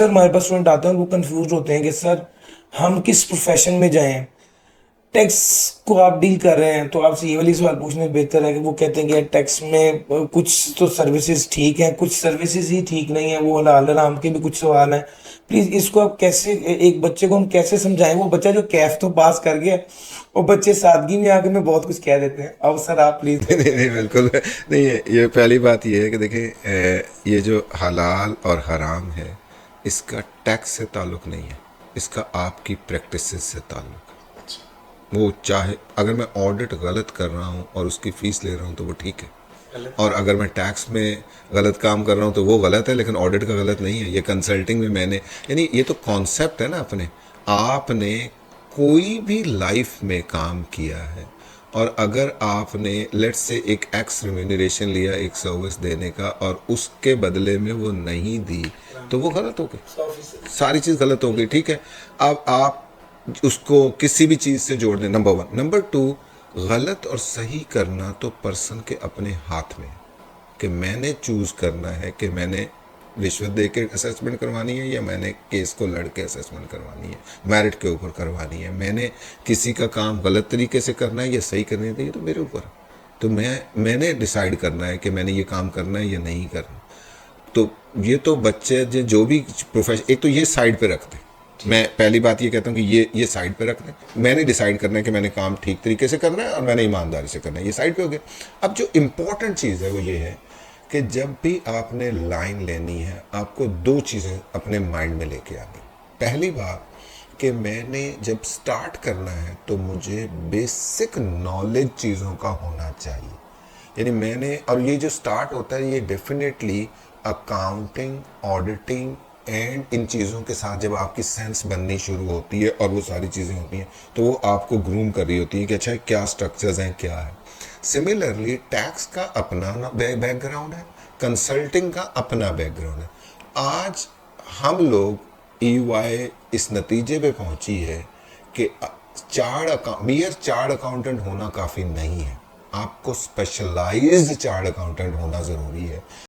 Sir हमारे पास student आते हैं और वो कंफ्यूज होते हैं कि सर हम किस प्रोफेशन में जाएं। टैक्स को आप डील कर रहे हैं तो आपसे ये वाली सवाल पूछने बेहतर है कि वो कहते हैं कि यार टैक्स में कुछ तो सर्विसेज ठीक हैं, कुछ सर्विसेज ही ठीक नहीं है, वो हलाल हराम के भी कुछ सवाल हैं। प्लीज इसको आप कैसे एक बच्चे को हम कैसे समझाएं, वो बच्चा जो कैफ तो पास कर गया, वो बच्चे सादगी में आके में बहुत कुछ कह देते हैं। अब सर आप प्लीज नहीं नहीं नहीं, बिल्कुल नहीं है। ये पहली बात ये है कि देखिए, ये जो हलाल और हराम है, इसका टैक्स से ताल्लुक़ नहीं है, इसका आपकी प्रैक्टिस से ताल्लुक़ है। वो चाहे अगर मैं ऑडिट गलत कर रहा हूँ और उसकी फ़ीस ले रहा हूँ तो वो ठीक है, और अगर मैं टैक्स में गलत काम कर रहा हूँ तो वो गलत है, लेकिन ऑडिट का गलत नहीं है। ये कंसल्टिंग में मैंने, यानी ये तो कॉन्सेप्ट है ना, अपने आपने कोई भी लाइफ में काम किया है और अगर आपने लेट्स से एक एक्स रिम्यूनरेशन लिया एक सर्विस देने का और उसके बदले में वो नहीं दी, तो वो गलत हो गई, सारी चीज़ गलत हो गई। ठीक है, अब आप उसको किसी भी चीज़ से जोड़ दें, नंबर वन। नंबर टू, गलत और सही करना तो पर्सन के अपने हाथ में है, कि मैंने चूज़ करना है कि मैंने रिश्वत दे के असेसमेंट करवानी है या मैंने केस को लड़ के असेसमेंट करवानी है, मेरिट के ऊपर करवानी है, मैंने किसी का काम गलत तरीके से करना है या सही करना है, ये तो मेरे ऊपर है। तो मैंने डिसाइड करना है कि मैंने ये काम करना है या नहीं करना। तो ये तो बच्चे जो भी प्रोफेशन, एक तो ये साइड पे रखते हैं। मैं पहली बात ये कहता हूँ कि ये साइड पे रख दें। मैंने डिसाइड करना है कि मैंने काम ठीक तरीके से करना है और मैंने ईमानदारी से करना है, ये साइड पे हो गया। अब जो इम्पोर्टेंट चीज़ है वो ये है कि जब भी आपने लाइन लेनी है, आपको दो चीज़ें अपने माइंड में लेके आनी। पहली बात कि मैंने जब स्टार्ट करना है तो मुझे बेसिक नॉलेज चीज़ों का होना चाहिए। यानी मैंने, और ये जो स्टार्ट होता है ये definitely accounting, auditing and in चीज़ों के साथ जब आपकी सेंस बननी शुरू होती है और वो सारी चीज़ें होती हैं तो वो आपको ग्रूम कर रही होती है कि अच्छा क्या स्ट्रक्चर्स हैं, क्या है। सिमिलरली टैक्स का अपना बैकग्राउंड है, कंसल्टिंग का अपना बैकग्राउंड है। आज हम लोग EY इस नतीजे पे पहुंची है कि चार्ट अकाउंटेंट होना काफ़ी नहीं है, आपको स्पेशलाइज्ड चार्ट अकाउंटेंट होना ज़रूरी है।